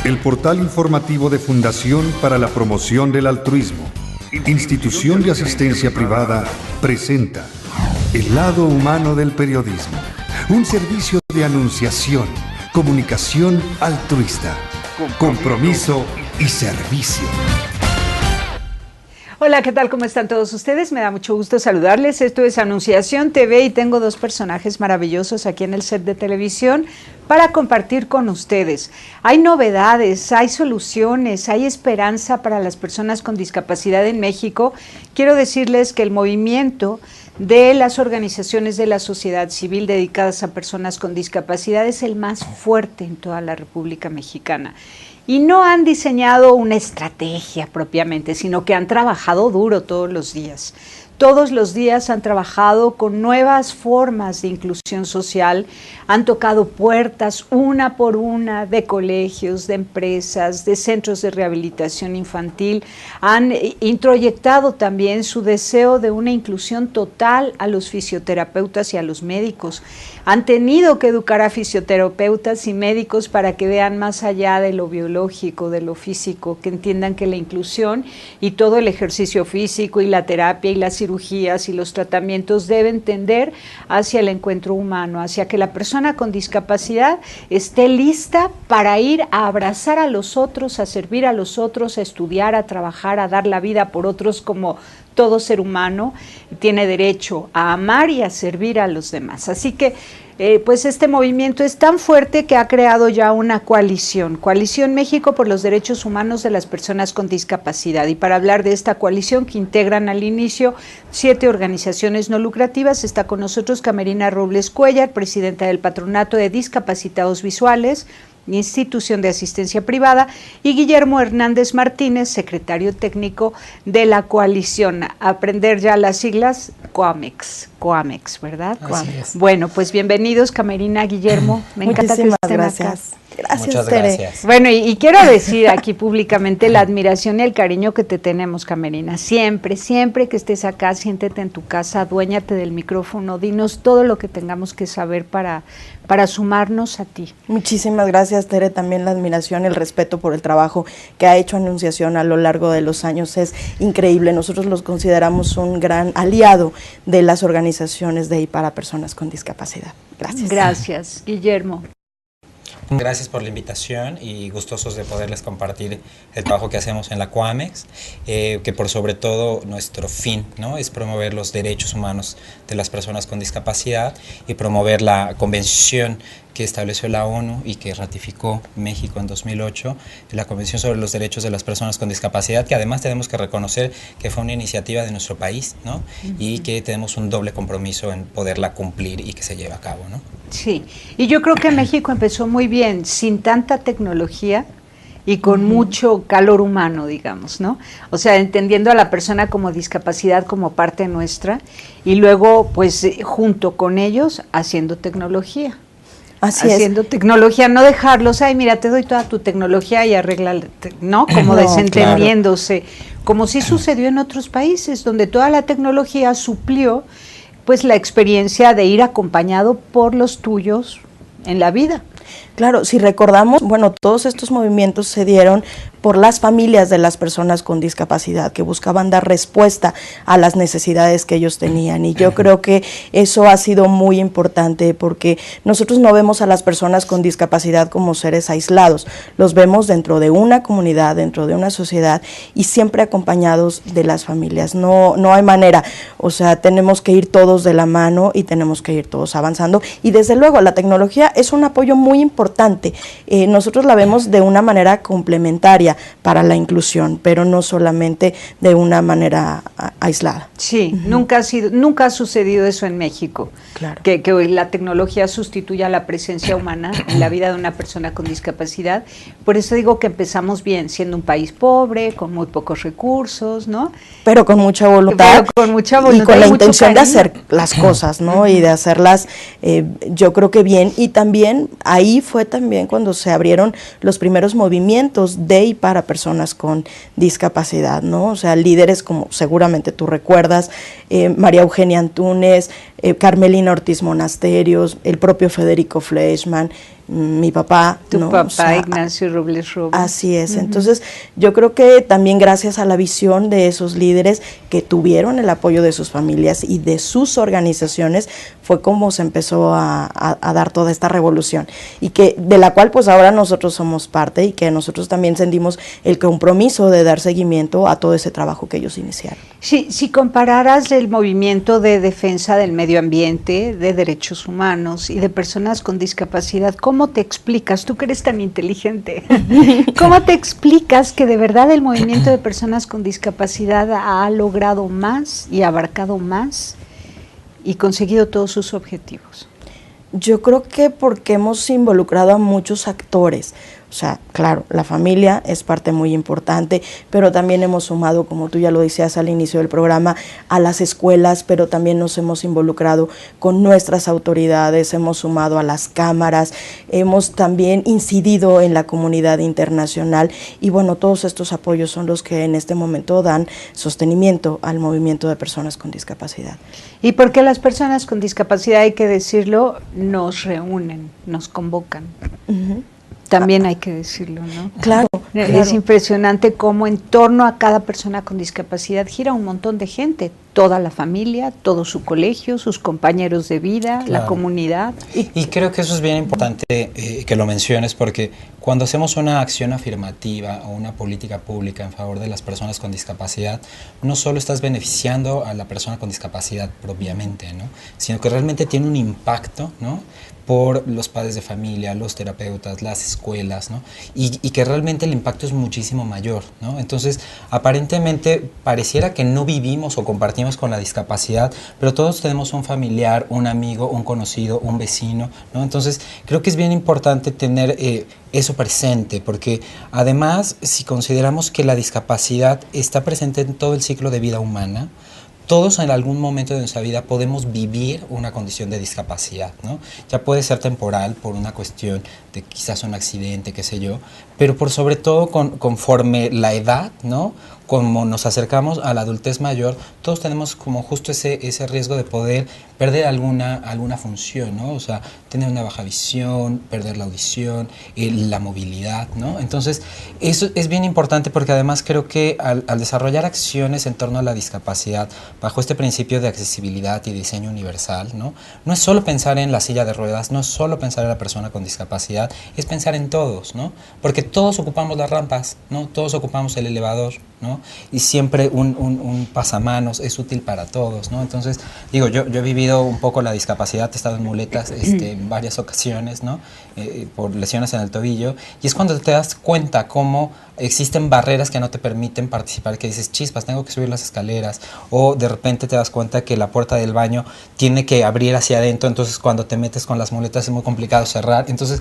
El portal informativo de Fundación para la Promoción del Altruismo, institución de asistencia privada, presenta El lado humano del periodismo, un servicio de anunciación, comunicación altruista, compromiso y servicio. Hola, ¿qué tal? ¿Cómo están todos ustedes? Me da mucho gusto saludarles. Esto es Anunciación TV y tengo dos personajes maravillosos aquí en el set de televisión para compartir con ustedes. Hay novedades, hay soluciones, hay esperanza para las personas con discapacidad en México. Quiero decirles que el movimiento de las organizaciones de la sociedad civil dedicadas a personas con discapacidad es el más fuerte en toda la República Mexicana. Y no han diseñado una estrategia propiamente, sino que han trabajado duro todos los días. Todos los días han trabajado con nuevas formas de inclusión social, han tocado puertas una por una de colegios, de empresas, de centros de rehabilitación infantil, han introyectado también su deseo de una inclusión total a los fisioterapeutas y a los médicos. Han tenido que educar a fisioterapeutas y médicos para que vean más allá de lo biológico, de lo físico, que entiendan que la inclusión y todo el ejercicio físico y la terapia y las cirugías y los tratamientos deben tender hacia el encuentro humano, hacia que la persona con discapacidad esté lista para ir a abrazar a los otros, a servir a los otros, a estudiar, a trabajar, a dar la vida por otros como todo ser humano tiene derecho a amar y a servir a los demás. Así que pues este movimiento es tan fuerte que ha creado ya una Coalición México por los Derechos Humanos de las Personas con Discapacidad. Y para hablar de esta coalición que integran al inicio 7 organizaciones no lucrativas, está con nosotros Camerina Robles Cuellar, presidenta del Patronato de Discapacitados Visuales, Institución de Asistencia Privada, y Guillermo Hernández Martínez, secretario técnico de la coalición. Aprender ya las siglas, COAMEX, ¿verdad? COAMEX. Bueno, pues bienvenidos, Camerina, Guillermo. Me encanta que estén gracias. Acá. Gracias, muchas Tere. gracias. Bueno, y quiero decir aquí públicamente la admiración y el cariño que te tenemos, Camerina. Siempre que estés acá, siéntete en tu casa, aduéñate del micrófono, dinos todo lo que tengamos que saber para sumarnos a ti. Muchísimas gracias, Tere. También la admiración, el respeto por el trabajo que ha hecho Anunciación a lo largo de los años es increíble. Nosotros los consideramos un gran aliado de las organizaciones de y para personas con discapacidad. Gracias. Gracias, Guillermo. Gracias por la invitación y gustosos de poderles compartir el trabajo que hacemos en la COAMEX, que por sobre todo nuestro fin, ¿no?, es promover los derechos humanos de las personas con discapacidad y promover la convención que estableció la ONU y que ratificó México en 2008, la Convención sobre los Derechos de las Personas con Discapacidad, que además tenemos que reconocer que fue una iniciativa de nuestro país, ¿no? Y que tenemos un doble compromiso en poderla cumplir y que se lleve a cabo, ¿no? Sí, y yo creo que México empezó muy bien, sin tanta tecnología y con mucho calor humano, digamos, ¿no? O sea, entendiendo a la persona como discapacidad como parte nuestra y luego, pues, junto con ellos, haciendo tecnología. Haciendo tecnología, no dejarlos, ay, mira, te doy toda tu tecnología y arréglala, ¿no? Como no, desentendiéndose, claro. Como sí sucedió en otros países, donde toda la tecnología suplió, pues, la experiencia de ir acompañado por los tuyos en la vida. Claro, si recordamos, bueno, todos estos movimientos se dieron por las familias de las personas con discapacidad que buscaban dar respuesta a las necesidades que ellos tenían, y yo creo que eso ha sido muy importante porque nosotros no vemos a las personas con discapacidad como seres aislados, los vemos dentro de una comunidad, dentro de una sociedad y siempre acompañados de las familias, no hay manera, o sea, tenemos que ir todos de la mano y tenemos que ir todos avanzando, y desde luego la tecnología es un apoyo muy importante, nosotros la vemos de una manera complementaria para la inclusión, pero no solamente de una manera aislada. Sí, nunca ha sucedido eso en México, claro. que la tecnología sustituya la presencia humana en la vida de una persona con discapacidad. Por eso digo que empezamos bien, siendo un país pobre, con muy pocos recursos, ¿no? Pero con mucha voluntad, y con la intención de hacer las cosas, ¿no? Y de hacerlas, yo creo que bien, y también ahí fue también cuando se abrieron los primeros movimientos de y para personas con discapacidad, ¿no? O sea, líderes como seguramente tú recuerdas, María Eugenia Antúnez, Carmelina Ortiz Monasterios, el propio Federico Fleischmann, mi papá. Tu ¿no? papá, O sea, Ignacio Robles Robles. Así es. Entonces, yo creo que también gracias a la visión de esos líderes que tuvieron el apoyo de sus familias y de sus organizaciones, fue como se empezó a dar toda esta revolución, y que de la cual pues ahora nosotros somos parte, y que nosotros también sentimos el compromiso de dar seguimiento a todo ese trabajo que ellos iniciaron. Si compararas el movimiento de defensa del medio ambiente, de derechos humanos y de personas con discapacidad, ¿cómo te explicas, tú que eres tan inteligente, cómo te explicas que de verdad el movimiento de personas con discapacidad ha logrado más y abarcado más y conseguido todos sus objetivos? Yo creo que porque hemos involucrado a muchos actores. O sea, claro, la familia es parte muy importante, pero también hemos sumado, como tú ya lo decías al inicio del programa, a las escuelas, pero también nos hemos involucrado con nuestras autoridades, hemos sumado a las cámaras, hemos también incidido en la comunidad internacional, y bueno, todos estos apoyos son los que en este momento dan sostenimiento al movimiento de personas con discapacidad. Y porque las personas con discapacidad, hay que decirlo, nos reúnen, nos convocan. También hay que decirlo, ¿no? Claro. Es impresionante cómo en torno a cada persona con discapacidad gira un montón de gente, toda la familia, todo su colegio, sus compañeros de vida, la comunidad. Y creo que eso es bien importante que lo menciones, porque cuando hacemos una acción afirmativa o una política pública en favor de las personas con discapacidad, no solo estás beneficiando a la persona con discapacidad propiamente, ¿no? Sino que realmente tiene un impacto, ¿no?, por los padres de familia, los terapeutas, las escuelas, ¿no? Y que realmente el impacto es muchísimo mayor, ¿no? Entonces, aparentemente pareciera que no vivimos o compartimos con la discapacidad, pero todos tenemos un familiar, un amigo, un conocido, un vecino, ¿no? Entonces, creo que es bien importante tener eso presente, porque además, si consideramos que la discapacidad está presente en todo el ciclo de vida humana, todos en algún momento de nuestra vida podemos vivir una condición de discapacidad, ¿no? Ya puede ser temporal por una cuestión de quizás un accidente, qué sé yo, pero por sobre todo conforme la edad, ¿no?, como nos acercamos a la adultez mayor, todos tenemos como justo ese riesgo de poder perder alguna función, ¿no? O sea, tener una baja visión, perder la audición, la movilidad, ¿no? Entonces, eso es bien importante, porque además creo que al desarrollar acciones en torno a la discapacidad, bajo este principio de accesibilidad y diseño universal, ¿no?, no es solo pensar en la silla de ruedas, no es solo pensar en la persona con discapacidad, es pensar en todos, ¿no? Porque todos ocupamos las rampas, ¿no? Todos ocupamos el elevador, ¿no? Y siempre un pasamanos es útil para todos, ¿no? Entonces, digo, yo he vivido un poco la discapacidad, he estado en muletas en varias ocasiones, ¿no?, por lesiones en el tobillo, y es cuando te das cuenta cómo existen barreras que no te permiten participar, que dices, chispas, tengo que subir las escaleras, o de repente te das cuenta que la puerta del baño tiene que abrir hacia adentro, entonces cuando te metes con las muletas es muy complicado cerrar. Entonces,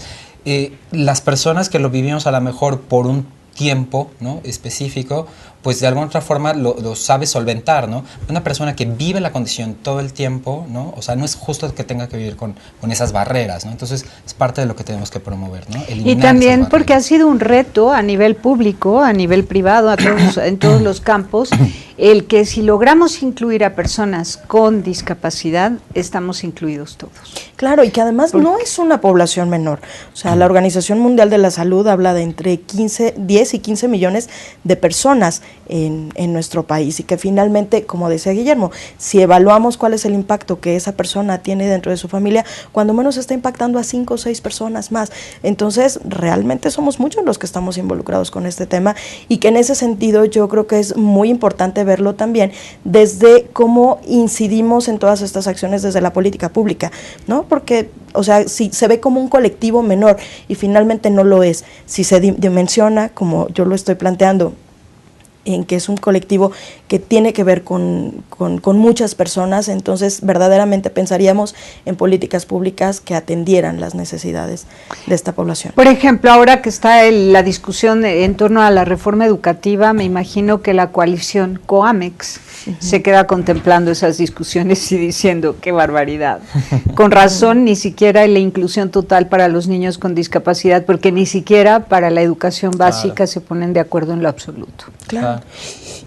las personas que lo vivimos a lo mejor por un tiempo, ¿no?, específico, pues de alguna otra forma lo sabe solventar, ¿no? Una persona que vive la condición todo el tiempo, ¿no?, o sea, no es justo que tenga que vivir con esas barreras, ¿no? Entonces, es parte de lo que tenemos que promover, ¿no? Eliminar y también porque ha sido un reto a nivel público, a nivel privado, en todos los campos, el que si logramos incluir a personas con discapacidad, estamos incluidos todos. Claro, y que además no es una población menor. O sea, la Organización Mundial de la Salud habla de entre 10 y 15 millones de personas en nuestro país, y que finalmente, como decía Guillermo, si evaluamos cuál es el impacto que esa persona tiene dentro de su familia, cuando menos está impactando a 5 o 6 personas más. Entonces, realmente somos muchos los que estamos involucrados con este tema, y que en ese sentido yo creo que es muy importante verlo también desde cómo incidimos en todas estas acciones desde la política pública, ¿no? Porque, o sea, si se ve como un colectivo menor y finalmente no lo es, si se dimensiona, como yo lo estoy planteando, en que es un colectivo que tiene que ver con muchas personas, entonces verdaderamente pensaríamos en políticas públicas que atendieran las necesidades de esta población. Por ejemplo, ahora que está la discusión en torno a la reforma educativa, me imagino que la coalición COAMEX se queda contemplando esas discusiones y diciendo, qué barbaridad. Con razón, ni siquiera la inclusión total para los niños con discapacidad, porque ni siquiera para la educación básica se ponen de acuerdo en lo absoluto. Claro.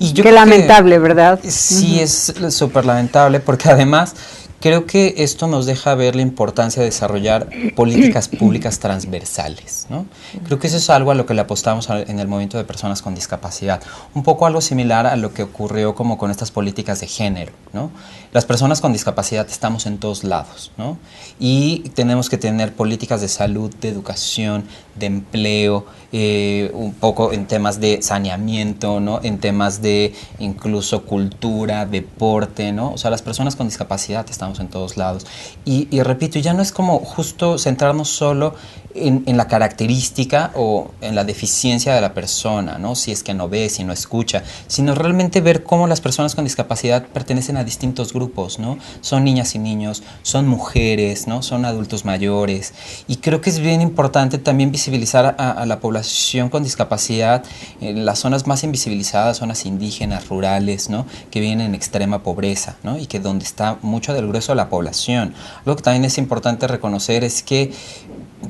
Y yo qué lamentable, ¿verdad? Sí, es súper lamentable, porque además Creo que esto nos deja ver la importancia de desarrollar políticas públicas transversales, ¿no? Creo que eso es algo a lo que le apostamos en el movimiento de personas con discapacidad. Un poco algo similar a lo que ocurrió como con estas políticas de género, ¿no? Las personas con discapacidad estamos en todos lados, ¿no? Y tenemos que tener políticas de salud, de educación, de empleo, un poco en temas de saneamiento, ¿no? En temas de incluso cultura, deporte, ¿no? O sea, las personas con discapacidad estamos en todos lados. Y repito, ya no es como justo centrarnos solo en la característica o en la deficiencia de la persona, ¿no? Si es que no ve, si no escucha, sino realmente ver cómo las personas con discapacidad pertenecen a distintos grupos, ¿no? Son niñas y niños, son mujeres, ¿no? Son adultos mayores. Y creo que es bien importante también visibilizar a la población con discapacidad en las zonas más invisibilizadas, zonas indígenas, rurales, ¿no? Que viven en extrema pobreza, ¿no? Y que donde está mucho del grueso de la población. Lo que también es importante reconocer es que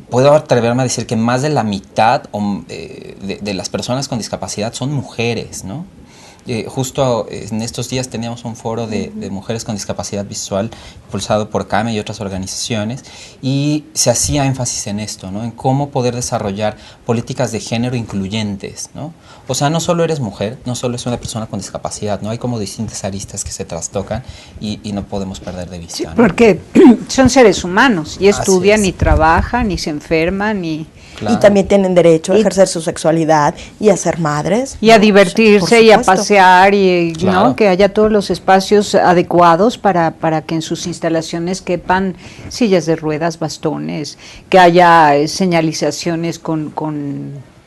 puedo atreverme a decir que más de la mitad de las personas con discapacidad son mujeres, ¿no? Justo en estos días teníamos un foro de mujeres con discapacidad visual impulsado por CAME y otras organizaciones, y se hacía énfasis en esto, ¿no? En cómo poder desarrollar políticas de género incluyentes, ¿no? O sea, no solo eres mujer, no solo es una persona con discapacidad, ¿no? Hay como distintas aristas que se trastocan y no podemos perder de vista, Sí, ¿no? porque son seres humanos y estudian y trabajan y se enferman y... Claro. Y también tienen derecho a ejercer su sexualidad y a ser madres. Y a divertirse y a supuesto. pasear y Claro. ¿no? Que haya todos los espacios adecuados para que en sus instalaciones quepan sillas de ruedas, bastones, que haya señalizaciones con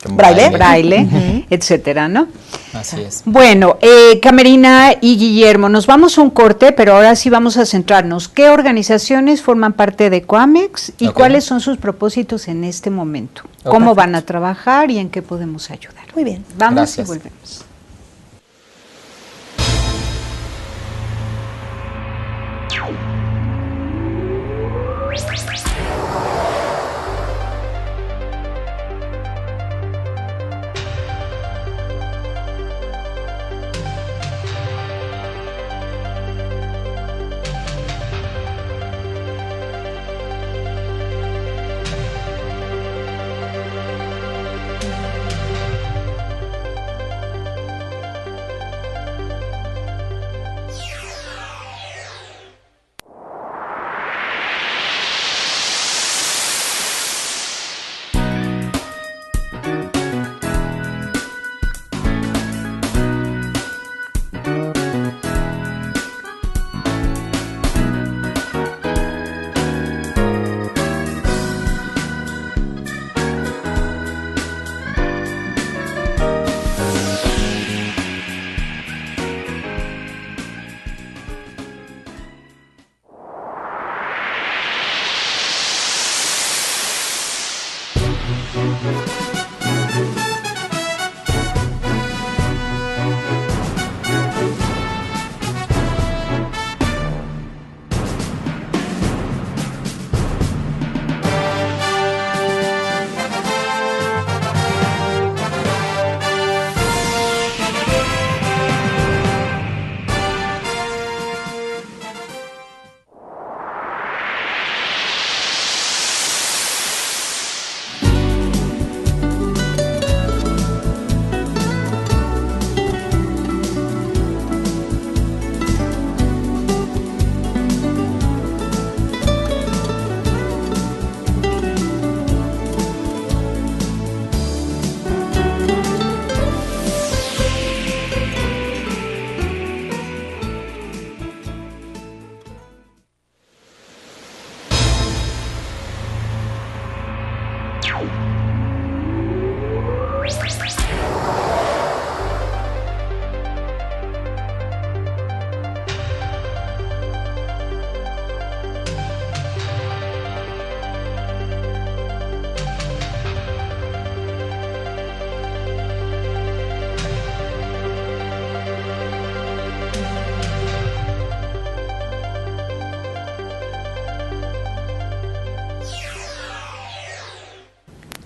braille, etcétera, ¿no? Así es. Bueno, Camerina y Guillermo, nos vamos a un corte, pero ahora sí vamos a centrarnos. ¿Qué organizaciones forman parte de Coamex y cuáles son sus propósitos en este momento? ¿Cómo van a trabajar y en qué podemos ayudar? Muy bien. Vamos Gracias. y volvemos.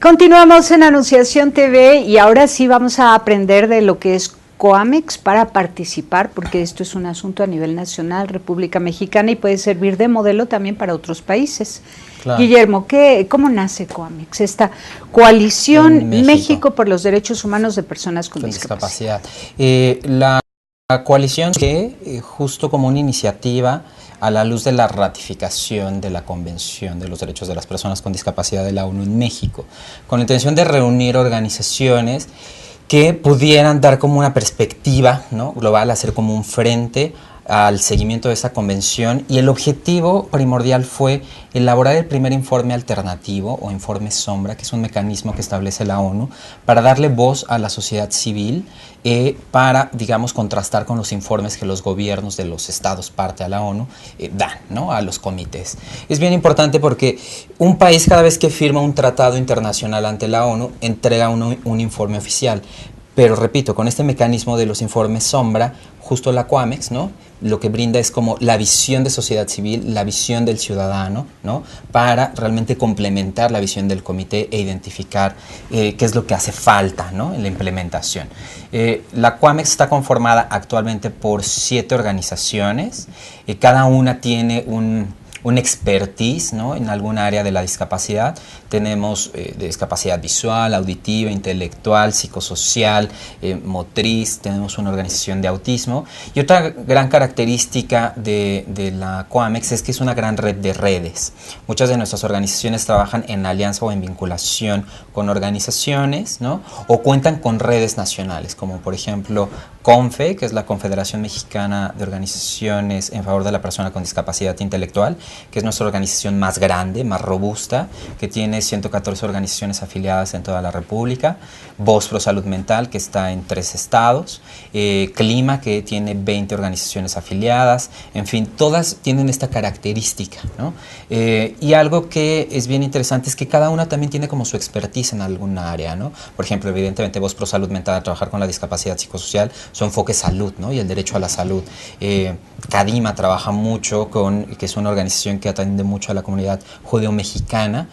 Continuamos en Anunciación TV y ahora sí vamos a aprender de lo que es COAMEX para participar, porque esto es un asunto a nivel nacional, República Mexicana, y puede servir de modelo también para otros países. Claro. Guillermo, ¿cómo nace COAMEX, esta coalición México por los derechos humanos de personas con discapacidad? La coalición que justo como una iniciativa a la luz de la ratificación de la Convención de los Derechos de las Personas con Discapacidad de la ONU en México, con la intención de reunir organizaciones que pudieran dar como una perspectiva, ¿no?, global, hacer como un frente al seguimiento de esta convención, y el objetivo primordial fue elaborar el primer informe alternativo o informe sombra, que es un mecanismo que establece la ONU para darle voz a la sociedad civil, para, digamos, contrastar con los informes que los gobiernos de los estados parte a la ONU dan, ¿no?, a los comités. Es bien importante porque un país, cada vez que firma un tratado internacional ante la ONU, entrega un informe oficial. Pero repito, con este mecanismo de los informes sombra, justo la COAMEX, ¿no?, lo que brinda es como la visión de sociedad civil, la visión del ciudadano, ¿no?, para realmente complementar la visión del comité e identificar qué es lo que hace falta, ¿no?, en la implementación. La COAMEX está conformada actualmente por 7 organizaciones, cada una tiene un expertise, ¿no?, en algún área de la discapacidad. Tenemos de discapacidad visual, auditiva, intelectual, psicosocial, motriz. Tenemos una organización de autismo. Y otra gran característica de la COAMEX es que es una gran red de redes. Muchas de nuestras organizaciones trabajan en alianza o en vinculación con organizaciones, ¿no?, o cuentan con redes nacionales, como por ejemplo CONFE, que es la Confederación Mexicana de Organizaciones en Favor de la Persona con Discapacidad Intelectual, que es nuestra organización más grande, más robusta, que tiene 114 organizaciones afiliadas en toda la República. Voz Pro Salud Mental, que está en 3 estados. Clima, que tiene 20 organizaciones afiliadas. En fin, todas tienen esta característica, ¿no? Y algo que es bien interesante es que cada una también tiene como su expertise en alguna área, ¿no? Por ejemplo, evidentemente Voz Pro Salud Mental, a trabajar con la discapacidad psicosocial, su enfoque es salud, ¿no?, y el derecho a la salud. CADIMA trabaja mucho que es una organización que atiende mucho a la comunidad judeo-mexicana.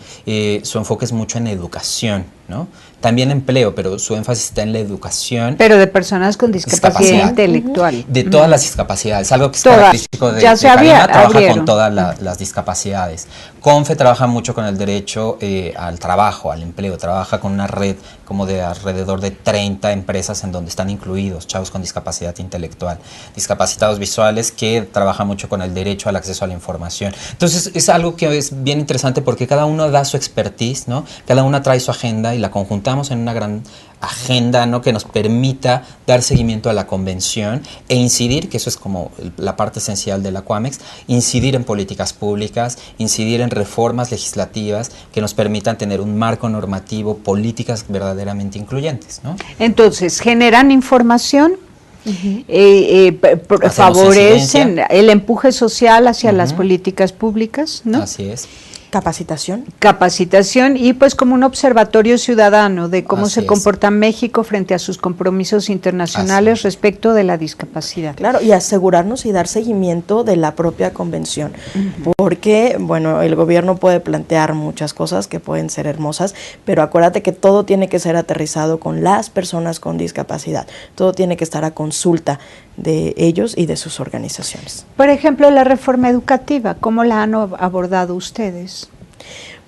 Su enfoque es mucho en educación, ¿no? También empleo, pero su énfasis está en la educación. Pero de personas con discapacidad intelectual. De todas las discapacidades, algo que es característico de CADIMA, trabaja con todas las discapacidades. CONFE trabaja mucho con el derecho al trabajo, al empleo, trabaja con una red como de alrededor de 30 empresas en donde están incluidos chavos con discapacidad intelectual, discapacitados visuales, que trabaja mucho con el derecho al acceso a la información. Entonces es algo que es bien interesante porque cada uno da su expertise, ¿no? Cada una trae su agenda y la conjuntamos en una gran agenda, ¿no?, que nos permita dar seguimiento a la convención e incidir, que eso es como la parte esencial de la COAMEX, incidir en políticas públicas, incidir en reformas legislativas que nos permitan tener un marco normativo, políticas verdaderamente incluyentes, ¿no? Entonces, generan información, favorecen el empuje social hacia las políticas públicas, ¿no? Así es. Capacitación y pues como un observatorio ciudadano de cómo se comporta México frente a sus compromisos internacionales respecto de la discapacidad. Claro, y asegurarnos y dar seguimiento de la propia convención, porque, bueno, el gobierno puede plantear muchas cosas que pueden ser hermosas, pero acuérdate que todo tiene que ser aterrizado con las personas con discapacidad, todo tiene que estar a consulta de ellos y de sus organizaciones. Por ejemplo, la reforma educativa, ¿cómo la han abordado ustedes?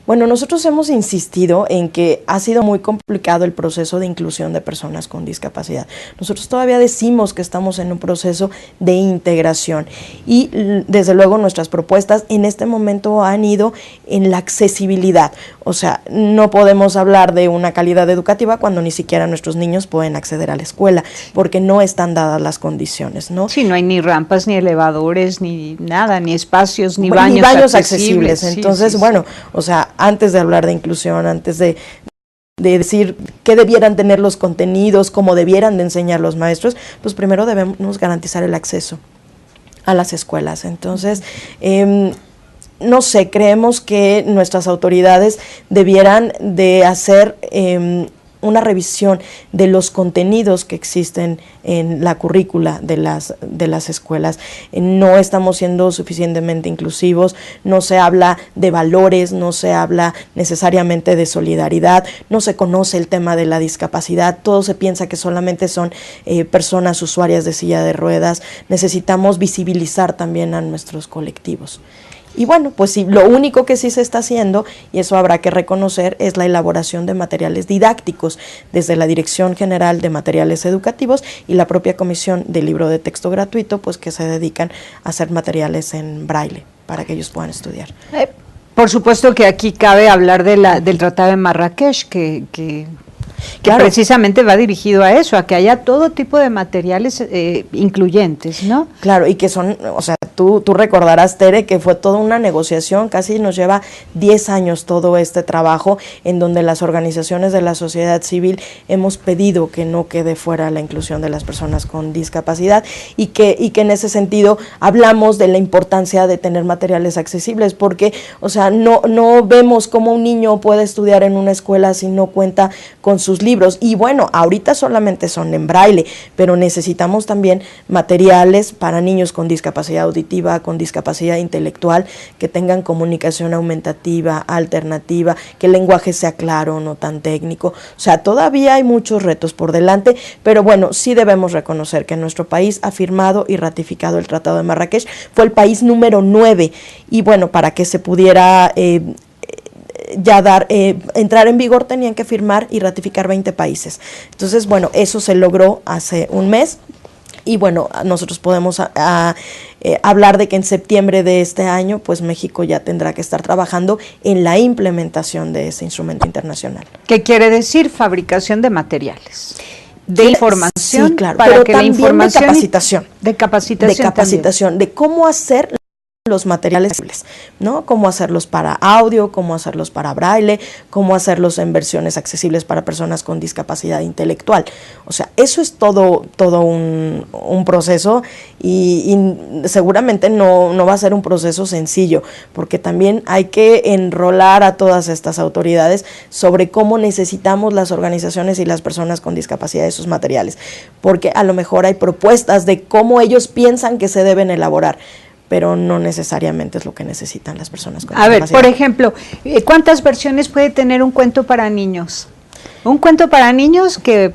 Bueno, nosotros hemos insistido en que ha sido muy complicado el proceso de inclusión de personas con discapacidad. Nosotros todavía decimos que estamos en un proceso de integración y desde luego nuestras propuestas en este momento han ido en la accesibilidad. O sea, no podemos hablar de una calidad educativa cuando ni siquiera nuestros niños pueden acceder a la escuela porque no están dadas las condiciones, ¿no? Sí, no hay ni rampas, ni elevadores, ni nada, ni espacios, ni baños accesibles. Entonces, sí. O sea, antes de hablar de inclusión, antes de decir qué debieran tener los contenidos, cómo debieran de enseñar los maestros, pues primero debemos garantizar el acceso a las escuelas. Entonces, no sé, creemos que nuestras autoridades debieran de hacer una revisión de los contenidos que existen en la currícula de las escuelas. No estamos siendo suficientemente inclusivos, no se habla de valores, no se habla necesariamente de solidaridad, no se conoce el tema de la discapacidad, todo se piensa que solamente son personas usuarias de silla de ruedas. Necesitamos visibilizar también a nuestros colectivos. Y bueno, pues sí, lo único que sí se está haciendo, y eso habrá que reconocer, es la elaboración de materiales didácticos desde la Dirección General de Materiales Educativos y la propia Comisión del Libro de Texto Gratuito, pues que se dedican a hacer materiales en braille para que ellos puedan estudiar. Por supuesto que aquí cabe hablar del Tratado de Marrakech, que claro, precisamente va dirigido a eso, a que haya todo tipo de materiales incluyentes, ¿no? Claro, y que son, o sea, tú recordarás, Tere, que fue toda una negociación, casi nos lleva 10 años todo este trabajo, en donde las organizaciones de la sociedad civil hemos pedido que no quede fuera la inclusión de las personas con discapacidad, y que en ese sentido hablamos de la importancia de tener materiales accesibles, porque, o sea, no vemos cómo un niño puede estudiar en una escuela si no cuenta con sus libros. Y bueno, ahorita solamente son en braille, pero necesitamos también materiales para niños con discapacidad auditiva, con discapacidad intelectual, que tengan comunicación aumentativa, alternativa, que el lenguaje sea claro, no tan técnico. O sea, todavía hay muchos retos por delante, pero bueno, sí debemos reconocer que nuestro país ha firmado y ratificado el Tratado de Marrakech, fue el país número 9, y bueno, para que se pudiera entrar en vigor tenían que firmar y ratificar 20 países. Entonces, bueno, eso se logró hace un mes, y bueno, nosotros podemos hablar de que en septiembre de este año, pues México ya tendrá que estar trabajando en la implementación de ese instrumento internacional. ¿Qué quiere decir? Fabricación de materiales. De información, sí, claro, para pero que también la información de capacitación. De capacitación, de cómo hacer los materiales, ¿no? Cómo hacerlos para audio, cómo hacerlos para braille, cómo hacerlos en versiones accesibles para personas con discapacidad intelectual. O sea, eso es todo un proceso, y seguramente no va a ser un proceso sencillo, porque también hay que enrolar a todas estas autoridades sobre cómo necesitamos las organizaciones y las personas con discapacidad de esos materiales, porque a lo mejor hay propuestas de cómo ellos piensan que se deben elaborar, pero no necesariamente es lo que necesitan las personas con discapacidad. A ver, por ejemplo, ¿cuántas versiones puede tener un cuento para niños? Un cuento para niños que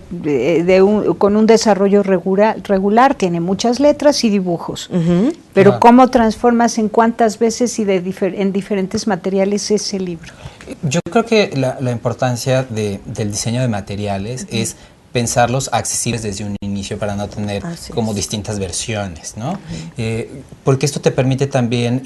con un desarrollo regular tiene muchas letras y dibujos, pero ¿cómo transformas en cuántas veces y en diferentes materiales ese libro? Yo creo que la importancia del diseño de materiales es pensarlos accesibles desde un inicio para no tener como distintas versiones, ¿no? Porque esto te permite también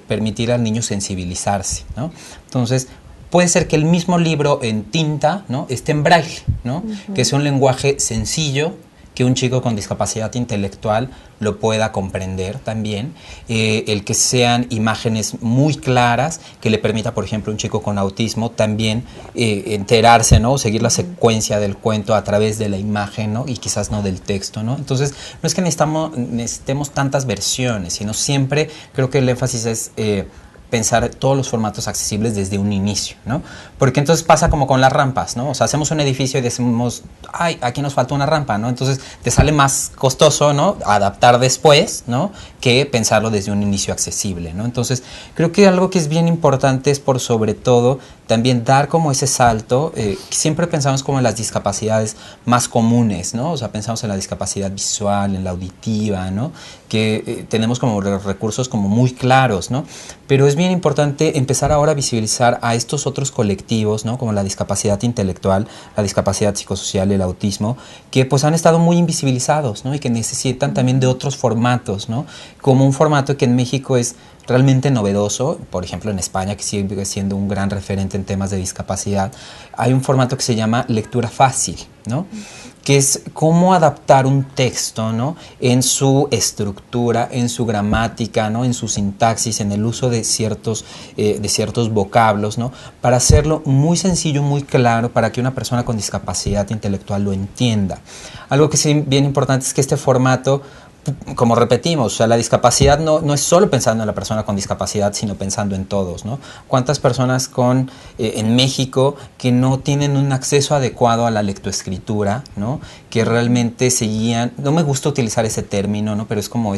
permitir al niño sensibilizarse, ¿no? Entonces, puede ser que el mismo libro en tinta, ¿no?, esté en braille, ¿no? Que es un lenguaje sencillo, que un chico con discapacidad intelectual lo pueda comprender también, el que sean imágenes muy claras, que le permita, por ejemplo, a un chico con autismo también enterarse, ¿no?, seguir la secuencia del cuento a través de la imagen, ¿no?, y quizás no del texto, ¿no? Entonces, no es que necesitemos tantas versiones, sino siempre creo que el énfasis es pensar todos los formatos accesibles desde un inicio, ¿no? Porque entonces pasa como con las rampas, ¿no? O sea, hacemos un edificio y decimos, ay, aquí nos falta una rampa, ¿no? Entonces te sale más costoso, ¿no?, adaptar después, ¿no?, que pensarlo desde un inicio accesible, ¿no? Entonces, creo que algo que es bien importante es, por sobre todo, también dar como ese salto. Siempre pensamos como en las discapacidades más comunes, ¿no? O sea, pensamos en la discapacidad visual, en la auditiva, ¿no?, que tenemos como recursos como muy claros, ¿no? Pero es bien importante empezar ahora a visibilizar a estos otros colectivos, ¿no?, como la discapacidad intelectual, la discapacidad psicosocial, el autismo, que pues han estado muy invisibilizados, ¿no?, y que necesitan también de otros formatos, ¿no?, como un formato que en México es realmente novedoso. Por ejemplo, en España, que sigue siendo un gran referente en temas de discapacidad, hay un formato que se llama lectura fácil, ¿no?, que es cómo adaptar un texto, ¿no?, en su estructura, en su gramática, ¿no?, en su sintaxis, en el uso de ciertos vocablos, ¿no?, para hacerlo muy sencillo, muy claro, para que una persona con discapacidad intelectual lo entienda. Algo que sí bien importante es que este formato como repetimos, o sea, la discapacidad no es solo pensando en la persona con discapacidad, sino pensando en todos, ¿no? ¿Cuántas personas en México que no tienen un acceso adecuado a la lectoescritura, ¿no? Que realmente seguían, no me gusta utilizar ese término, ¿no? Pero es como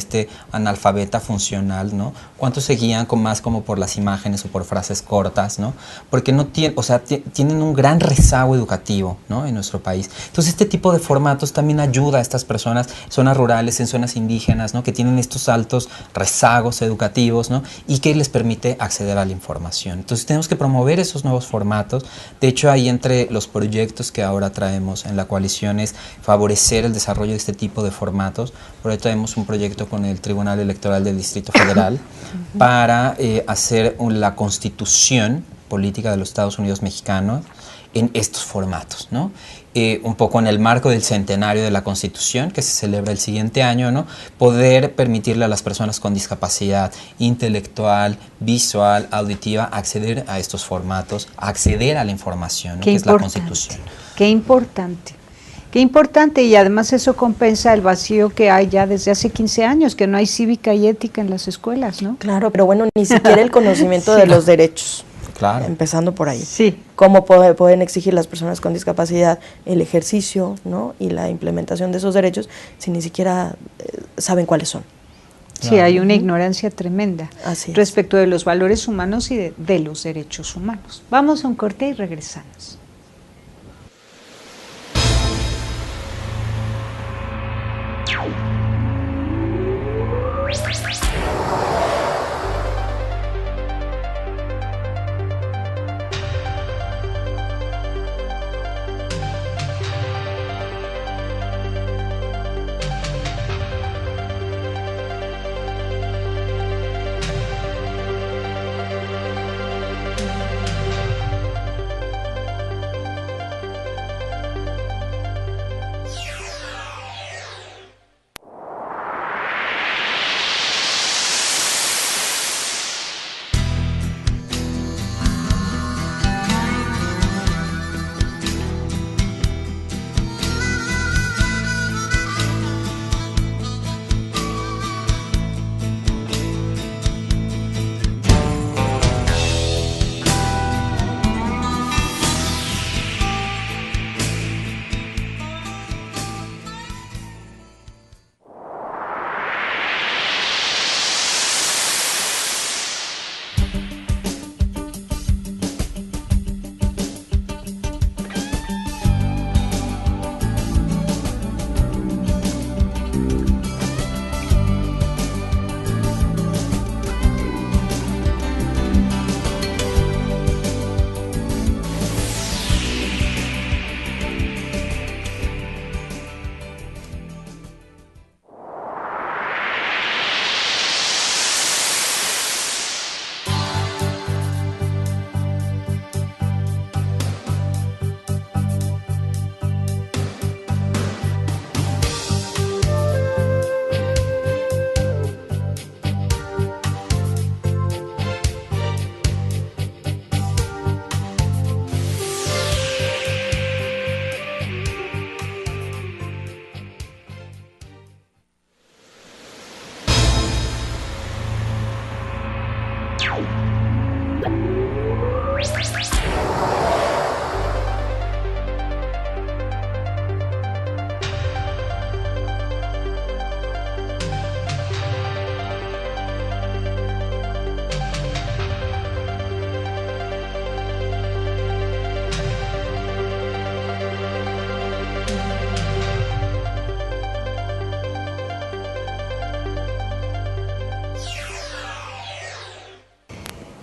analfabeta funcional, ¿no? ¿Cuántos seguían más como por las imágenes o por frases cortas, ¿no? Porque no tienen, o sea, tienen un gran rezago educativo, ¿no? En nuestro país. Entonces, este tipo de formatos también ayuda a estas personas en zonas rurales, en zonas indígenas, ¿no? Que tienen estos altos rezagos educativos, ¿no? Y que les permite acceder a la información. Entonces tenemos que promover esos nuevos formatos. De hecho, ahí entre los proyectos que ahora traemos en la coalición es favorecer el desarrollo de este tipo de formatos. Por ahí traemos un proyecto con el Tribunal Electoral del Distrito Federal para hacer la constitución política de los Estados Unidos mexicanos en estos formatos, ¿no? Un poco en el marco del centenario de la Constitución, que se celebra el siguiente año, ¿no? Poder permitirle a las personas con discapacidad intelectual, visual, auditiva, acceder a estos formatos, acceder a la información, ¿no? Que es la Constitución. Qué importante. Qué importante, y además eso compensa el vacío que hay ya desde hace 15 años, que no hay cívica y ética en las escuelas, ¿no? Claro, pero bueno, ni siquiera el conocimiento de los derechos. Claro. Empezando por ahí. Sí. Cómo pueden exigir las personas con discapacidad el ejercicio, ¿no? Y la implementación de esos derechos si ni siquiera saben cuáles son. Sí, hay una ignorancia tremenda respecto de los valores humanos y de los derechos humanos. Vamos a un corte y regresamos.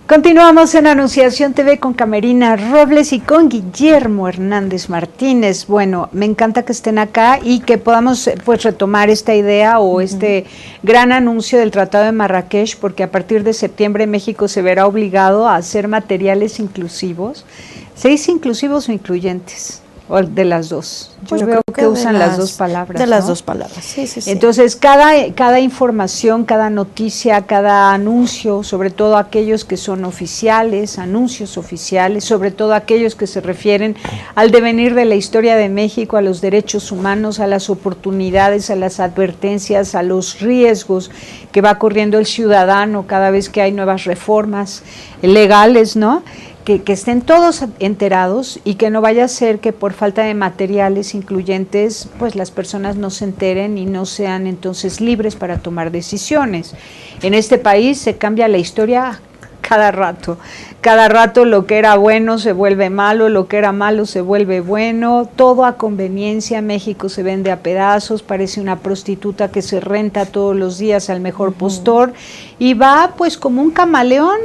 Continuamos en Anunciación TV con Camerina Robles y con Guillermo Hernández Martínez. Bueno, me encanta que estén acá y que podamos pues retomar esta idea o este gran anuncio del Tratado de Marrakech, porque a partir de septiembre México se verá obligado a hacer materiales inclusivos. ¿Se dice inclusivos o incluyentes? ¿O de las dos? Pues yo veo que usan las dos palabras. De las ¿no? dos palabras, sí. Entonces, cada información, cada noticia, cada anuncio, sobre todo aquellos que son oficiales, anuncios oficiales, sobre todo aquellos que se refieren al devenir de la historia de México, a los derechos humanos, a las oportunidades, a las advertencias, a los riesgos que va corriendo el ciudadano cada vez que hay nuevas reformas legales, ¿no? Que estén todos enterados y que no vaya a ser que por falta de materiales incluyentes, pues las personas no se enteren y no sean entonces libres para tomar decisiones. En este país se cambia la historia cada rato lo que era bueno se vuelve malo, lo que era malo se vuelve bueno, todo a conveniencia. México se vende a pedazos, parece una prostituta que se renta todos los días al mejor postor y va pues como un camaleón,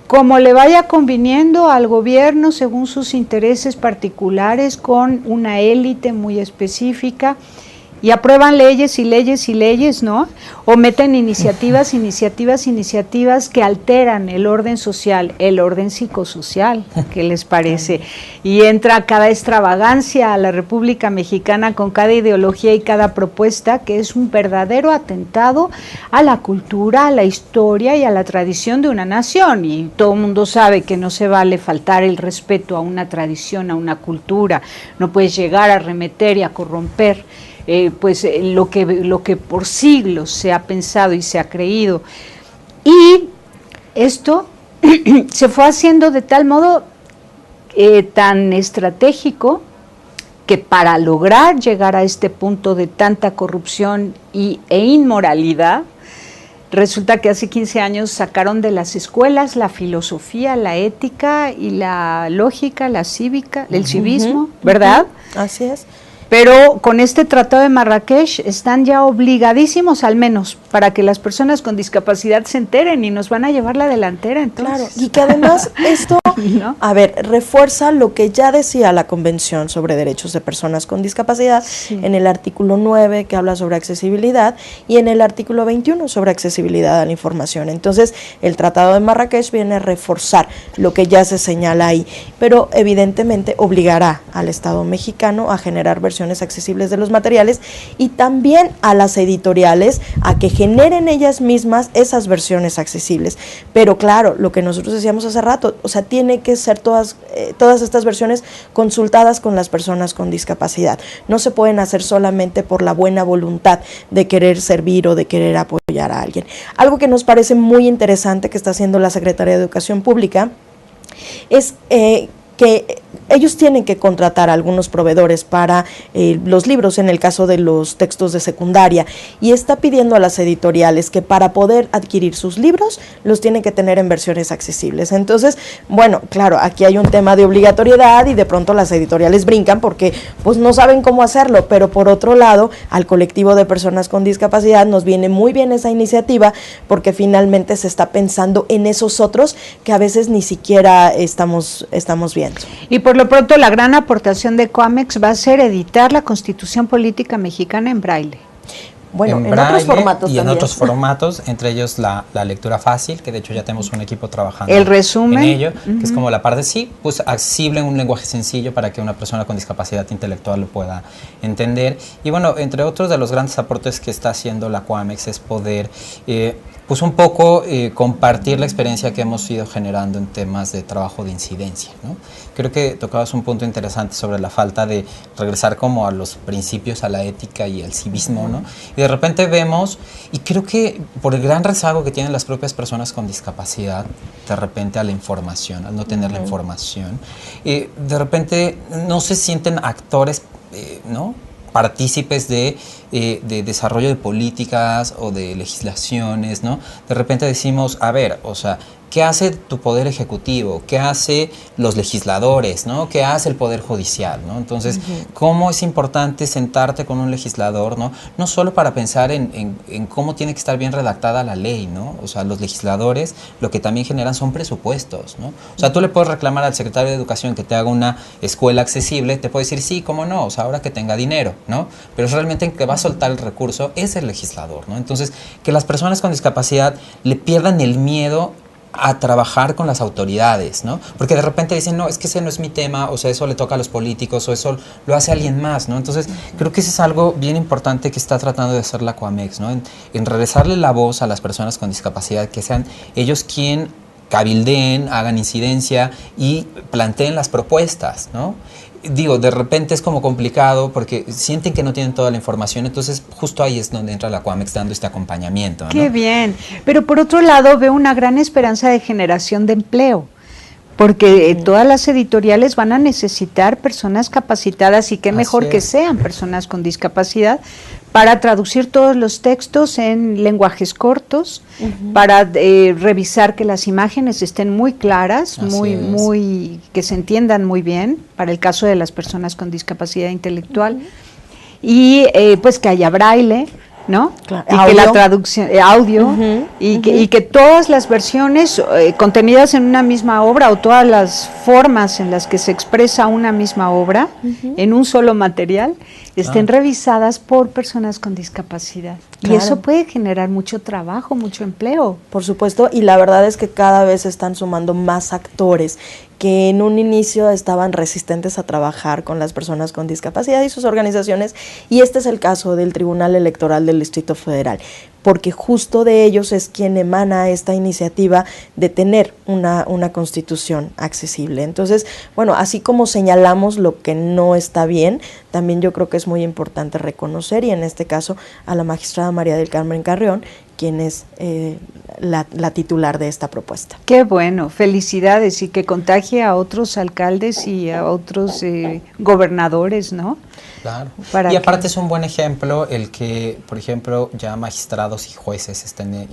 como le vaya conviniendo al gobierno según sus intereses particulares, con una élite muy específica, y aprueban leyes y leyes y leyes, ¿no? O meten iniciativas que alteran el orden social, el orden psicosocial, ¿qué les parece? Y entra cada extravagancia a la República Mexicana con cada ideología y cada propuesta, que es un verdadero atentado a la cultura, a la historia y a la tradición de una nación. Y todo el mundo sabe que no se vale faltar el respeto a una tradición, a una cultura. No puedes llegar a arremeter y a corromper lo que por siglos se ha pensado y se ha creído. Y esto se fue haciendo de tal modo tan estratégico, que para lograr llegar a este punto de tanta corrupción e inmoralidad, resulta que hace 15 años sacaron de las escuelas la filosofía, la ética y la lógica, la cívica, el civismo, ¿verdad? Así es. Pero con este Tratado de Marrakech están ya obligadísimos, al menos, para que las personas con discapacidad se enteren, y nos van a llevar la delantera, entonces. Claro, y que además esto, ¿no? A ver, refuerza lo que ya decía la Convención sobre Derechos de Personas con Discapacidad, sí, en el artículo 9, que habla sobre accesibilidad, y en el artículo 21 sobre accesibilidad a la información. Entonces, el Tratado de Marrakech viene a reforzar lo que ya se señala ahí, pero evidentemente obligará al Estado mexicano a generar versiones accesibles de los materiales, y también a las editoriales a que generen ellas mismas esas versiones accesibles. Pero claro, lo que nosotros decíamos hace rato, o sea, tiene que ser todas estas versiones consultadas con las personas con discapacidad. No se pueden hacer solamente por la buena voluntad de querer servir o de querer apoyar a alguien. Algo que nos parece muy interesante que está haciendo la Secretaría de Educación Pública es que ellos tienen que contratar a algunos proveedores para los libros, en el caso de los textos de secundaria, y está pidiendo a las editoriales que para poder adquirir sus libros los tienen que tener en versiones accesibles. Entonces, bueno, claro, aquí hay un tema de obligatoriedad y de pronto las editoriales brincan porque pues no saben cómo hacerlo, pero por otro lado, al colectivo de personas con discapacidad nos viene muy bien esa iniciativa, porque finalmente se está pensando en esos otros que a veces ni siquiera estamos viendo. Y por lo pronto la gran aportación de Coamex va a ser editar la Constitución Política Mexicana en braille. Bueno, en braille otros formatos y también. en otros formatos, entre ellos la lectura fácil, que de hecho ya tenemos un equipo trabajando el resumen en ello, que es como la parte, sí, pues accesible en un lenguaje sencillo para que una persona con discapacidad intelectual lo pueda entender. Y bueno, entre otros de los grandes aportes que está haciendo la Coamex es poder pues un poco compartir la experiencia que hemos ido generando en temas de trabajo de incidencia, ¿no? Creo que tocabas un punto interesante sobre la falta de regresar como a los principios, a la ética y al civismo, ¿no? Y de repente vemos, y creo que por el gran rezago que tienen las propias personas con discapacidad, de repente a la información, al no tener la información, de repente no se sienten actores, ¿no?, partícipes de desarrollo de políticas o de legislaciones, ¿no? De repente decimos, a ver, o sea, ¿qué hace tu poder ejecutivo? ¿Qué hace los legisladores? ¿No? ¿Qué hace el poder judicial? ¿No? Entonces, ¿cómo es importante sentarte con un legislador? ¿No? No solo para pensar en cómo tiene que estar bien redactada la ley, ¿no? O sea, los legisladores lo que también generan son presupuestos, ¿no? O sea, tú le puedes reclamar al secretario de Educación que te haga una escuela accesible, te puede decir, sí, cómo no, o sea, ahora que tenga dinero, ¿no? Pero realmente el que va a soltar el recurso es el legislador, ¿no? Entonces, que las personas con discapacidad le pierdan el miedo a trabajar con las autoridades, ¿no? Porque de repente dicen, no, es que ese no es mi tema, o sea, eso le toca a los políticos, o eso lo hace alguien más, ¿no? Entonces, creo que eso es algo bien importante que está tratando de hacer la Coamex, ¿no? En regresarle la voz a las personas con discapacidad, que sean ellos quien cabildeen, hagan incidencia y planteen las propuestas, ¿no? Digo, de repente es como complicado porque sienten que no tienen toda la información, entonces justo ahí es donde entra la Coamex dando este acompañamiento, ¿no? Qué bien, pero por otro lado veo una gran esperanza de generación de empleo, porque todas las editoriales van a necesitar personas capacitadas y qué mejor que sean personas con discapacidad para traducir todos los textos en lenguajes cortos, para revisar que las imágenes estén muy claras, muy que se entiendan muy bien, para el caso de las personas con discapacidad intelectual, y pues que haya braille, ¿no? Claro. Y audio. Que la traducción, audio, y que todas las versiones contenidas en una misma obra, o todas las formas en las que se expresa una misma obra en un solo material, estén revisadas por personas con discapacidad. Claro. Y eso puede generar mucho trabajo, mucho empleo. Por supuesto, y la verdad es que cada vez se están sumando más actores que en un inicio estaban resistentes a trabajar con las personas con discapacidad y sus organizaciones, y este es el caso del Tribunal Electoral del Distrito Federal, porque justo de ellos es quien emana esta iniciativa de tener una constitución accesible. Entonces, bueno, así como señalamos lo que no está bien, también yo creo que es muy importante reconocer, y en este caso a la magistrada María del Carmen Carrión, quien es la titular de esta propuesta. Qué bueno, felicidades, y que contagie a otros alcaldes y a otros gobernadores, ¿no? Claro, y aparte es un buen ejemplo el que, por ejemplo, ya magistrados y jueces estén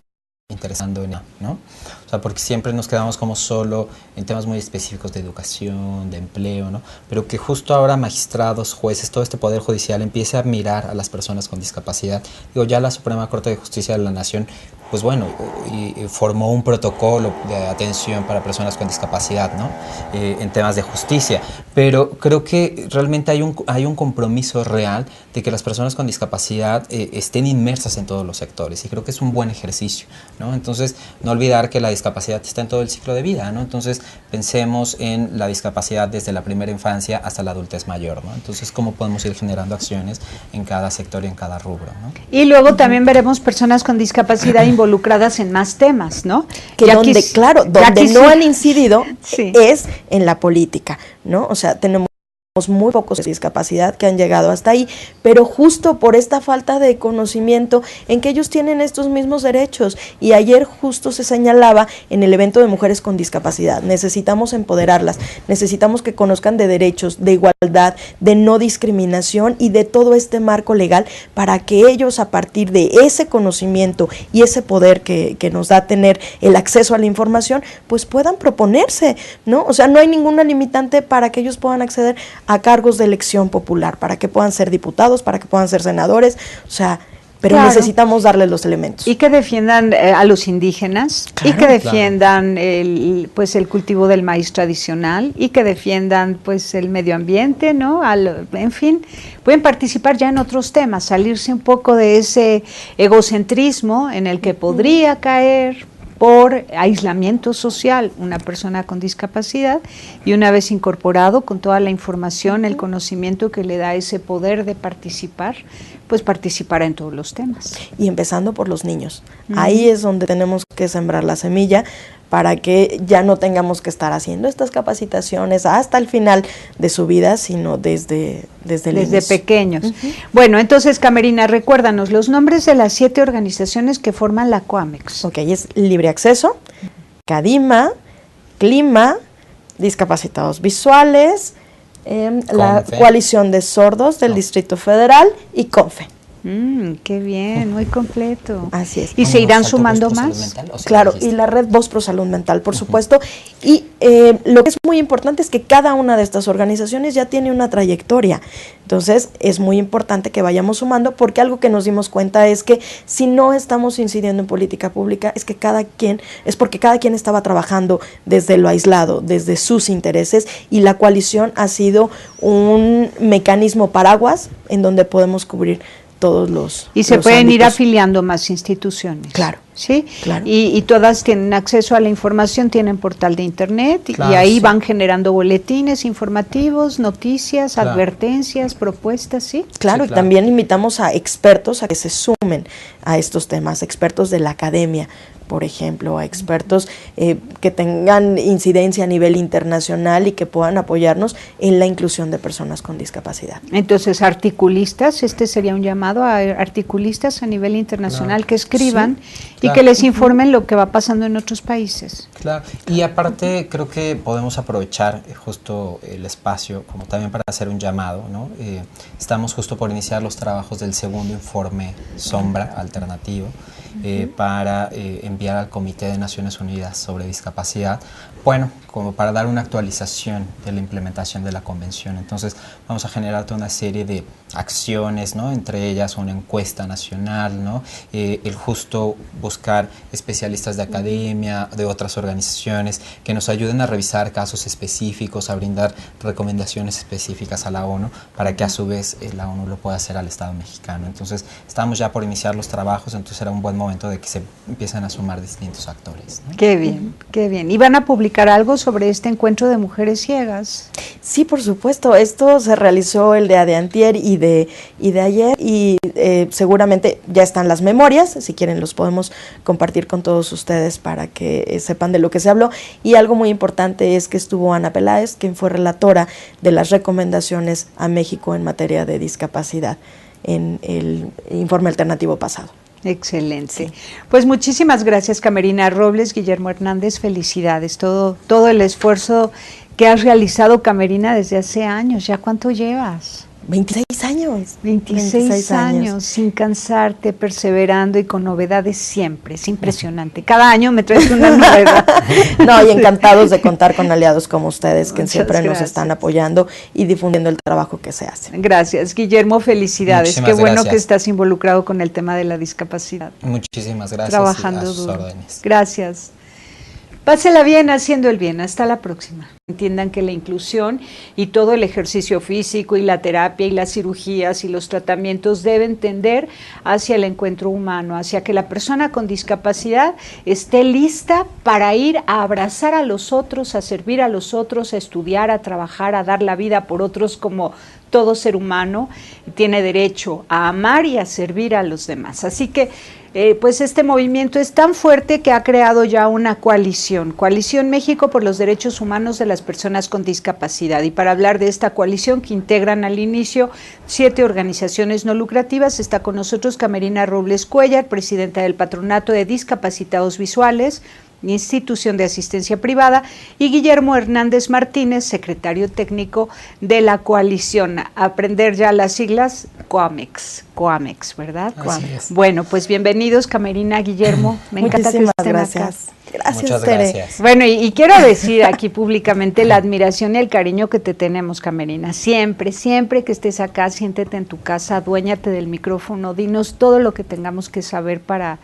interesando en, ¿no? O sea, porque siempre nos quedamos como solo en temas muy específicos de educación, de empleo, ¿no? Pero que justo ahora magistrados, jueces, todo este poder judicial empiece a mirar a las personas con discapacidad. Digo, ya la Suprema Corte de Justicia de la Nación, pues bueno, y formó un protocolo de atención para personas con discapacidad, ¿no? En temas de justicia. Pero creo que realmente hay un compromiso real de que las personas con discapacidad estén inmersas en todos los sectores, y creo que es un buen ejercicio, ¿no? Entonces, no olvidar que la discapacidad está en todo el ciclo de vida, ¿no? Entonces, pensemos en la discapacidad desde la primera infancia hasta la adultez mayor, ¿no? Entonces, ¿cómo podemos ir generando acciones en cada sector y en cada rubro, ¿no? Y luego también veremos personas con discapacidad involucradas en más temas, ¿no? Que donde, claro, donde no han incidido es en la política, ¿no? O sea, tenemos muy pocos de discapacidad que han llegado hasta ahí, pero justo por esta falta de conocimiento en que ellos tienen estos mismos derechos. Y ayer justo se señalaba en el evento de mujeres con discapacidad, necesitamos empoderarlas, necesitamos que conozcan de derechos, de igualdad, de no discriminación y de todo este marco legal, para que ellos, a partir de ese conocimiento y ese poder que nos da tener el acceso a la información, pues puedan proponerse, ¿no? O sea, no hay ninguna limitante para que ellos puedan acceder a cargos de elección popular, para que puedan ser diputados, para que puedan ser senadores, o sea, pero necesitamos darles los elementos. Y que defiendan a los indígenas, y que defiendan el cultivo del maíz tradicional, y que defiendan pues el medio ambiente, ¿no? En fin, pueden participar ya en otros temas, salirse un poco de ese egocentrismo en el que podría caer por aislamiento social una persona con discapacidad, y una vez incorporado con toda la información, el conocimiento que le da ese poder de participar, pues participará en todos los temas. Y empezando por los niños. Ahí es donde tenemos que sembrar la semilla, para que ya no tengamos que estar haciendo estas capacitaciones hasta el final de su vida, sino desde pequeños. Bueno, entonces, Camerina, recuérdanos los nombres de las 7 organizaciones que forman la Coamex. Ok, es Libre Acceso, CADIMA, Clima, Discapacitados Visuales, la Coalición de Sordos del Distrito Federal y CONFE. Qué bien, muy completo. Así es. ¿Y se irán sumando más? Claro, y la red Voz Pro Salud Mental, por supuesto. Y lo que es muy importante es que cada una de estas organizaciones ya tiene una trayectoria. Entonces, es muy importante que vayamos sumando, porque algo que nos dimos cuenta es que si no estamos incidiendo en política pública, es porque cada quien estaba trabajando desde lo aislado, desde sus intereses, y la coalición ha sido un mecanismo paraguas en donde podemos cubrir todos los Y se los pueden ir ámbitos. afiliando más instituciones. Claro. ¿Sí? Claro. Y todas tienen acceso a la información, tienen portal de internet Claro, y ahí sí. van generando boletines informativos, noticias, Claro. advertencias, propuestas, ¿sí? Claro, Sí, y claro. también invitamos a expertos a que se sumen a estos temas, expertos de la academia, por ejemplo, a expertos que tengan incidencia a nivel internacional y que puedan apoyarnos en la inclusión de personas con discapacidad. Entonces, articulistas, este sería un llamado a articulistas a nivel internacional Claro. que escriban y claro. que les informen lo que va pasando en otros países. Claro, y aparte creo que podemos aprovechar justo el espacio como también para hacer un llamado, ¿no? Estamos justo por iniciar los trabajos del segundo informe Sombra alternativo para enviar al Comité de Naciones Unidas sobre Discapacidad, bueno, como para dar una actualización de la implementación de la convención. Entonces vamos a generar toda una serie de acciones, ¿no? Entre ellas una encuesta nacional, ¿no? El justo buscar especialistas de academia, de otras organizaciones que nos ayuden a revisar casos específicos, a brindar recomendaciones específicas a la ONU para que a su vez la ONU lo pueda hacer al Estado mexicano. Entonces estamos ya por iniciar los trabajos, entonces era un buen momento de que se empiecen a sumar distintos actores, ¿no? Qué bien, qué bien. ¿Y van a publicar algo sobre este encuentro de mujeres ciegas? Sí, por supuesto, esto se realizó el día de antier y de ayer y seguramente ya están las memorias, si quieren los podemos compartir con todos ustedes para que sepan de lo que se habló. Y algo muy importante es que estuvo Ana Peláez, quien fue relatora de las recomendaciones a México en materia de discapacidad en el informe alternativo pasado. Excelente. Sí. Pues muchísimas gracias, Camerina Robles, Guillermo Hernández, felicidades. Todo el esfuerzo que has realizado, Camerina, desde hace años. ¿Ya cuánto llevas? 26 años. 26 años, sin cansarte, perseverando y con novedades siempre. Es impresionante. Cada año me traes una novedad. No, y encantados de contar con aliados como ustedes que Muchas siempre nos gracias. están apoyando y difundiendo el trabajo que se hace. Gracias, Guillermo, felicidades. Muchísimas Qué bueno gracias. que estás involucrado con el tema de la discapacidad. Muchísimas gracias Trabajando y a sus duro. órdenes. Gracias. Pásela bien haciendo el bien. Hasta la próxima. Entiendan que la inclusión y todo el ejercicio físico y la terapia y las cirugías y los tratamientos deben tender hacia el encuentro humano, hacia que la persona con discapacidad esté lista para ir a abrazar a los otros, a servir a los otros, a estudiar, a trabajar, a dar la vida por otros como todo ser humano tiene derecho a amar y a servir a los demás. Así que pues este movimiento es tan fuerte que ha creado ya una coalición, Coalición México por los Derechos Humanos de las Personas con Discapacidad. Y para hablar de esta coalición que integran al inicio 7 organizaciones no lucrativas, está con nosotros Camerina Robles Cuellar, presidenta del Patronato de Discapacitados Visuales, Institución de Asistencia Privada, y Guillermo Hernández Martínez, secretario técnico de la coalición. Aprender ya las siglas, COAMEX, ¿verdad? Así es. Bueno, pues bienvenidos, Camerina, Guillermo. Me encanta que Muchísimas estén gracias. acá. Gracias, Muchas Tere. gracias. Bueno, y quiero decir aquí públicamente la admiración y el cariño que te tenemos, Camerina. Siempre, siempre que estés acá, siéntete en tu casa, aduéñate del micrófono, dinos todo lo que tengamos que saber para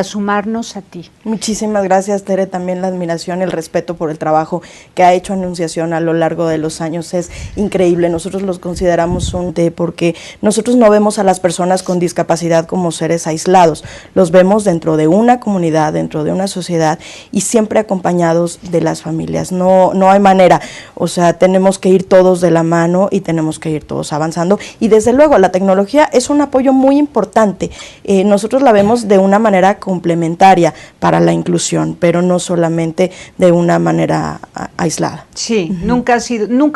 sumarnos a ti. Muchísimas gracias, Tere. También la admiración, el respeto por el trabajo que ha hecho Anunciación a lo largo de los años es increíble. Nosotros los consideramos porque nosotros no vemos a las personas con discapacidad como seres aislados. Los vemos dentro de una comunidad, dentro de una sociedad y siempre acompañados de las familias. No hay manera. O sea, tenemos que ir todos de la mano y tenemos que ir todos avanzando. Y desde luego, la tecnología es un apoyo muy importante. Nosotros la vemos de una manera complementaria para la inclusión, pero no solamente de una manera aislada. Sí, nunca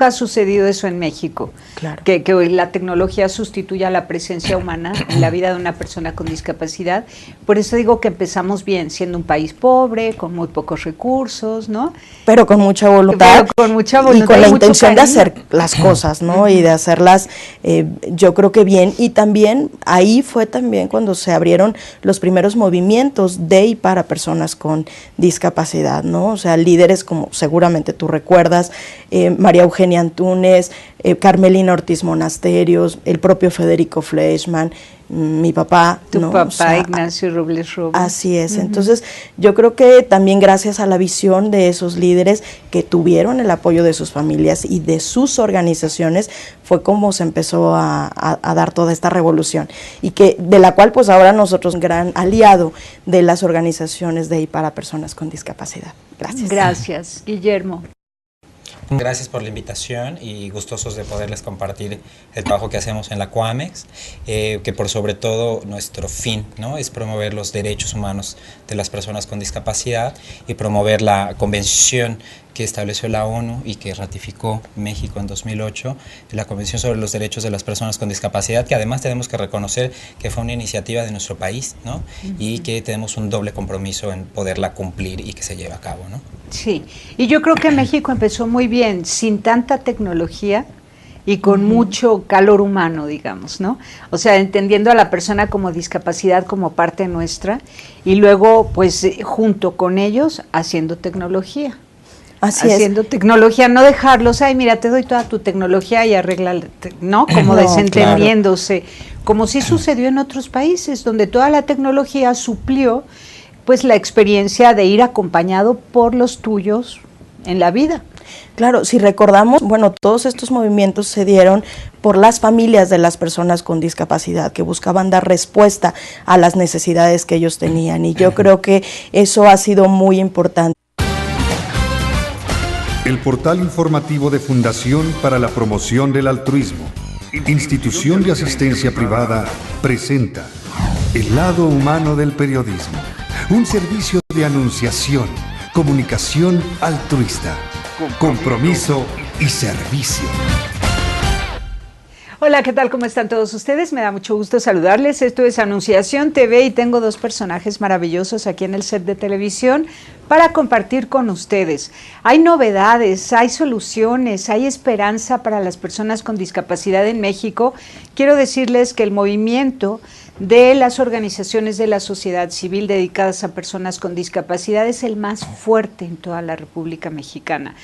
ha sucedido eso en México. Claro. Que la tecnología sustituya la presencia humana en la vida de una persona con discapacidad. Por eso digo que empezamos bien, siendo un país pobre, con muy pocos recursos, ¿no? Pero con mucha voluntad. Pero con mucha voluntad y con la y mucho intención de cariño. hacer las cosas, ¿no? Y de hacerlas, yo creo que bien. Y también, ahí fue también cuando se abrieron los primeros movimientos de y para personas con discapacidad, ¿no? O sea, líderes como seguramente tú recuerdas, María Eugenia Antúnez, Carmelina Ortiz Monasterios, el propio Federico Fleischmann, mi papá. Tu ¿no? papá, O sea, Ignacio Robles Robles. Así es. Entonces, yo creo que también gracias a la visión de esos líderes que tuvieron el apoyo de sus familias y de sus organizaciones, fue como se empezó a dar toda esta revolución, y que de la cual pues ahora nosotros un gran aliado de las organizaciones de y para personas con discapacidad. Gracias. Gracias, Guillermo. Gracias por la invitación y gustosos de poderles compartir el trabajo que hacemos en la Cuamex, que por sobre todo nuestro fin, ¿no?, es promover los derechos humanos de las personas con discapacidad y promover la convención que estableció la ONU y que ratificó México en 2008, la Convención sobre los Derechos de las Personas con Discapacidad, que además tenemos que reconocer que fue una iniciativa de nuestro país, ¿no?, y que tenemos un doble compromiso en poderla cumplir y que se lleve a cabo, ¿no? Sí, y yo creo que México empezó muy bien, sin tanta tecnología y con mucho calor humano, digamos, ¿no? O sea, entendiendo a la persona como discapacidad como parte nuestra y luego, pues, junto con ellos, haciendo tecnología. Haciendo tecnología, no dejarlos, ay, mira, te doy toda tu tecnología y arregla, ¿no? Como No, desentendiéndose, como sí sucedió en otros países, donde toda la tecnología suplió pues la experiencia de ir acompañado por los tuyos en la vida. Claro, si recordamos, bueno, todos estos movimientos se dieron por las familias de las personas con discapacidad que buscaban dar respuesta a las necesidades que ellos tenían, y yo creo que eso ha sido muy importante. El portal informativo de Fundación para la Promoción del Altruismo, institución de asistencia privada, presenta El lado humano del periodismo, un servicio de anunciación, comunicación altruista, compromiso y servicio. Hola, ¿qué tal? ¿Cómo están todos ustedes? Me da mucho gusto saludarles. Esto es Anunciación TV y tengo dos personajes maravillosos aquí en el set de televisión para compartir con ustedes. Hay novedades, hay soluciones, hay esperanza para las personas con discapacidad en México. Quiero decirles que el movimiento de las organizaciones de la sociedad civil dedicadas a personas con discapacidad es el más fuerte en toda la República Mexicana.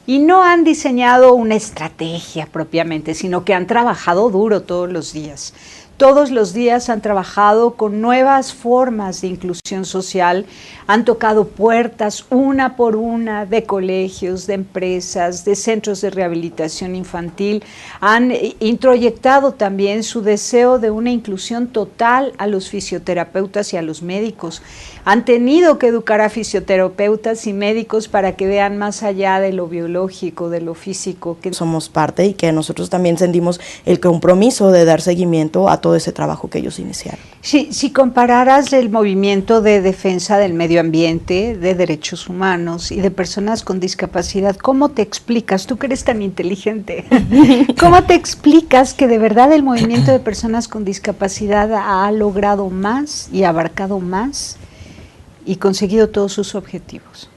Y no han diseñado una estrategia propiamente, sino que han trabajado duro todos los días. Todos los días han trabajado con nuevas formas de inclusión social, han tocado puertas una por una de colegios, de empresas, de centros de rehabilitación infantil, han introyectado también su deseo de una inclusión total a los fisioterapeutas y a los médicos. Han tenido que educar a fisioterapeutas y médicos para que vean más allá de lo biológico, de lo físico. Que somos parte y que nosotros también sentimos el compromiso de dar seguimiento a todo ese trabajo que ellos iniciaron. Si compararas el movimiento de defensa del medio ambiente, de derechos humanos y de personas con discapacidad, ¿cómo te explicas? Tú que eres tan inteligente, ¿cómo te explicas que de verdad el movimiento de personas con discapacidad ha logrado más y abarcado más y conseguido todos sus objetivos?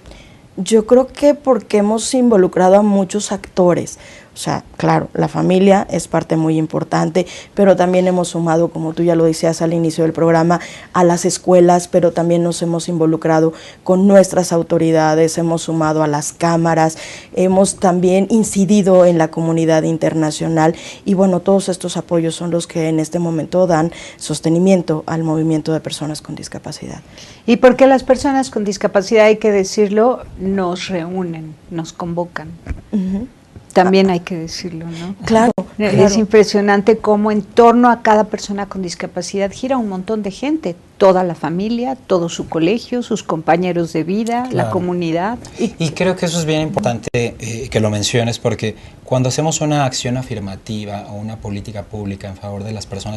Yo creo que porque hemos involucrado a muchos actores. O sea, claro, la familia es parte muy importante, pero también hemos sumado, como tú ya lo decías al inicio del programa, a las escuelas, pero también nos hemos involucrado con nuestras autoridades, hemos sumado a las cámaras, hemos también incidido en la comunidad internacional y bueno, todos estos apoyos son los que en este momento dan sostenimiento al movimiento de personas con discapacidad. Y porque las personas con discapacidad, hay que decirlo, nos reúnen, nos convocan. También hay que decirlo, ¿no? Claro. Es impresionante cómo en torno a cada persona con discapacidad gira un montón de gente, toda la familia, todo su colegio, sus compañeros de vida, la comunidad. Y creo que eso es bien importante que lo menciones, porque cuando hacemos una acción afirmativa o una política pública en favor de las personas